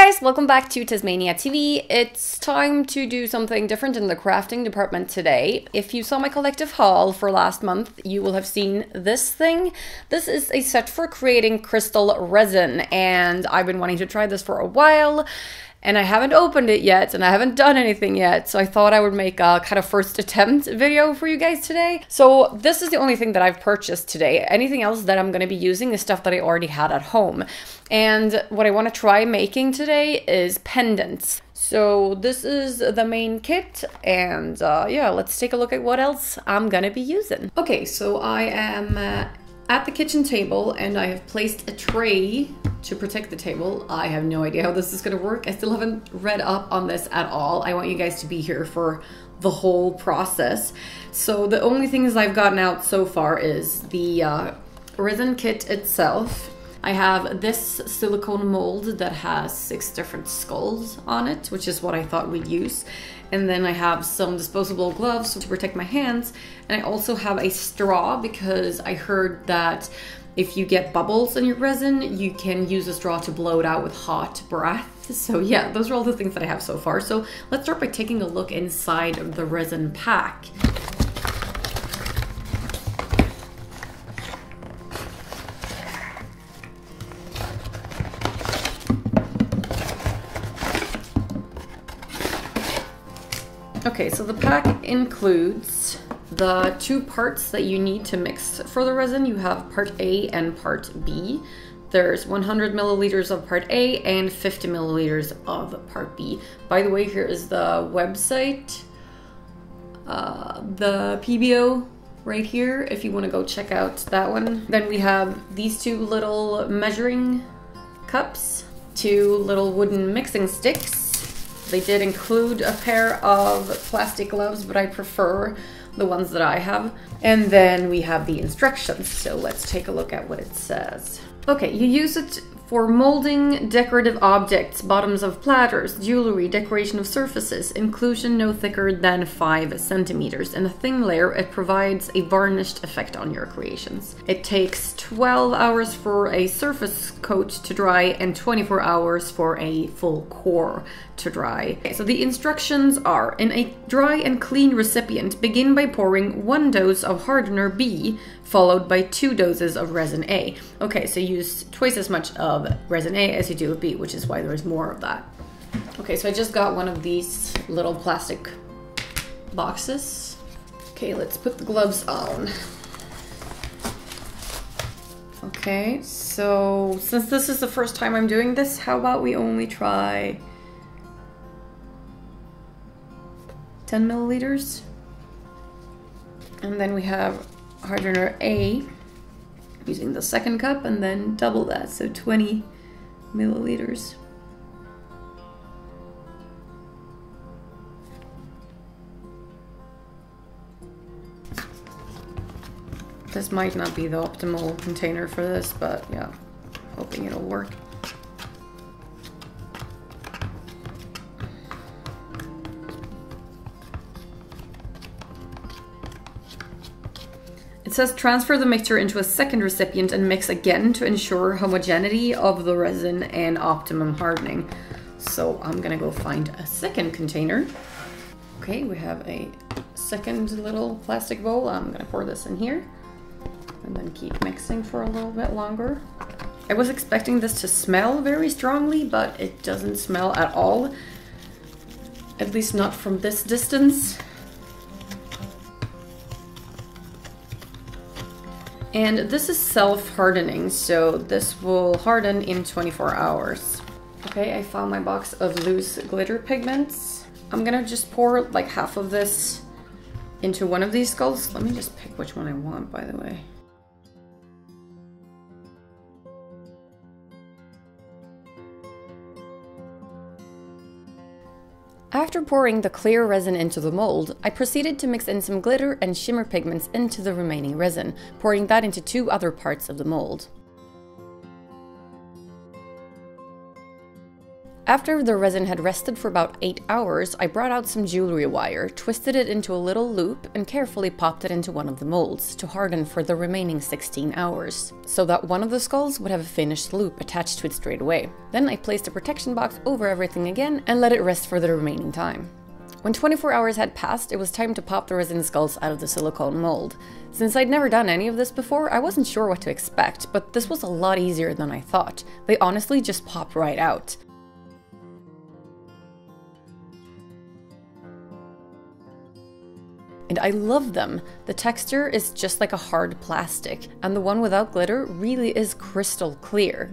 guys, welcome back to TezMania TV. It's time to do something different in the crafting department today. If you saw my collective haul for last month, you will have seen this thing. This is a set for creating crystal resin, and I've been wanting to try this for a while. And I haven't opened it yet, and I haven't done anything yet, so I thought I would make a kind of first attempt video for you guys today. So this is the only thing that I've purchased today. Anything else that I'm going to be using is stuff that I already had at home. And what I want to try making today is pendants. So this is the main kit, and yeah, let's take a look at what else I'm going to be using. Okay, so I am at the kitchen table, and I have placed a tray to protect the table. I have no idea how this is going to work. I still haven't read up on this at all. I want you guys to be here for the whole process. So the only things I've gotten out so far is the resin kit itself. I have this silicone mold that has 6 different skulls on it, which is what I thought we'd use. And then I have some disposable gloves to protect my hands. And I also have a straw because I heard that if you get bubbles in your resin, you can use a straw to blow it out with hot breath. So yeah, those are all the things that I have so far. So let's start by taking a look inside of the resin pack. Okay, so the pack includes the 2 parts that you need to mix for the resin. You have part A and part B. There's 100 milliliters of part A and 50 milliliters of part B. By the way, here is the website, the PBO right here, if you want to go check out that one. Then we have these 2 little measuring cups, 2 little wooden mixing sticks. They did include a pair of plastic gloves, but I prefer the ones that I have. And then we have the instructions. So let's take a look at what it says. Okay, you use it for molding decorative objects, bottoms of platters, jewelry, decoration of surfaces, inclusion no thicker than 5 centimeters. In a thin layer, it provides a varnished effect on your creations. It takes 12 hours for a surface coat to dry and 24 hours for a full core to dry. Okay, so the instructions are: in a dry and clean recipient, begin by pouring 1 dose of hardener B, followed by 2 doses of resin A. Okay, so use twice as much of resin A as you do of B, which is why there's more of that. Okay, so I just got one of these little plastic boxes. Okay, let's put the gloves on. Okay, so since this is the first time I'm doing this, how about we only try 10 milliliters? And then we have hardener A, using the second cup, and then double that, so 20 milliliters. This might not be the optimal container for this, but yeah, hoping it'll work. It says transfer the mixture into a second recipient and mix again to ensure homogeneity of the resin and optimum hardening. So I'm gonna go find a second container. Okay, we have a second little plastic bowl. I'm gonna pour this in here and then keep mixing for a little bit longer. I was expecting this to smell very strongly, but it doesn't smell at all. At least not from this distance. And this is self-hardening, so this will harden in 24 hours. Okay, I found my box of loose glitter pigments. I'm gonna just pour like half of this into one of these skulls. Let me just pick which one I want, by the way. After pouring the clear resin into the mold, I proceeded to mix in some glitter and shimmer pigments into the remaining resin, pouring that into 2 other parts of the mold. After the resin had rested for about 8 hours, I brought out some jewelry wire, twisted it into a little loop, and carefully popped it into one of the molds to harden for the remaining 16 hours, so that one of the skulls would have a finished loop attached to it straight away. Then I placed a protection box over everything again and let it rest for the remaining time. When 24 hours had passed, it was time to pop the resin skulls out of the silicone mold. Since I'd never done any of this before, I wasn't sure what to expect, but this was a lot easier than I thought. They honestly just popped right out. And I love them. The texture is just like a hard plastic, and the one without glitter really is crystal clear.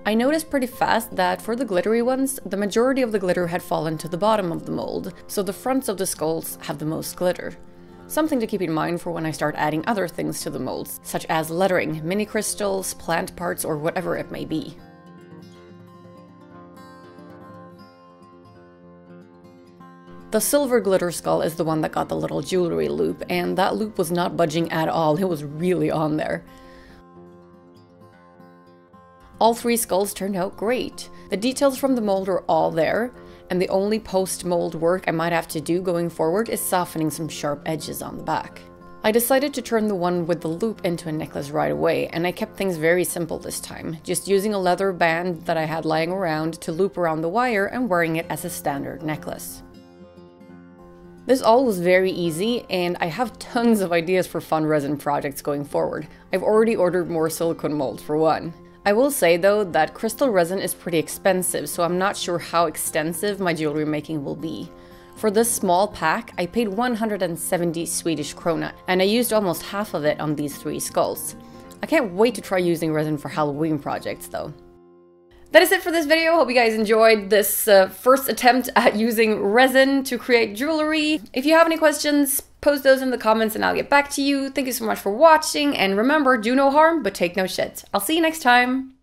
I noticed pretty fast that for the glittery ones, the majority of the glitter had fallen to the bottom of the mold, so the fronts of the skulls have the most glitter. Something to keep in mind for when I start adding other things to the molds, such as lettering, mini crystals, plant parts, or whatever it may be. The silver glitter skull is the one that got the little jewelry loop, and that loop was not budging at all. It was really on there. All 3 skulls turned out great. The details from the mold are all there, and the only post-mold work I might have to do going forward is softening some sharp edges on the back. I decided to turn the one with the loop into a necklace right away, and I kept things very simple this time, just using a leather band that I had lying around to loop around the wire and wearing it as a standard necklace. This all was very easy, and I have tons of ideas for fun resin projects going forward. I've already ordered more silicone molds for one. I will say though that crystal resin is pretty expensive, so I'm not sure how extensive my jewelry making will be. For this small pack, I paid 170 Swedish krona, and I used almost half of it on these 3 skulls. I can't wait to try using resin for Halloween projects though. That is it for this video. Hope you guys enjoyed this first attempt at using resin to create jewelry. If you have any questions, post those in the comments and I'll get back to you. Thank you so much for watching, and remember, do no harm, but take no shit. I'll see you next time.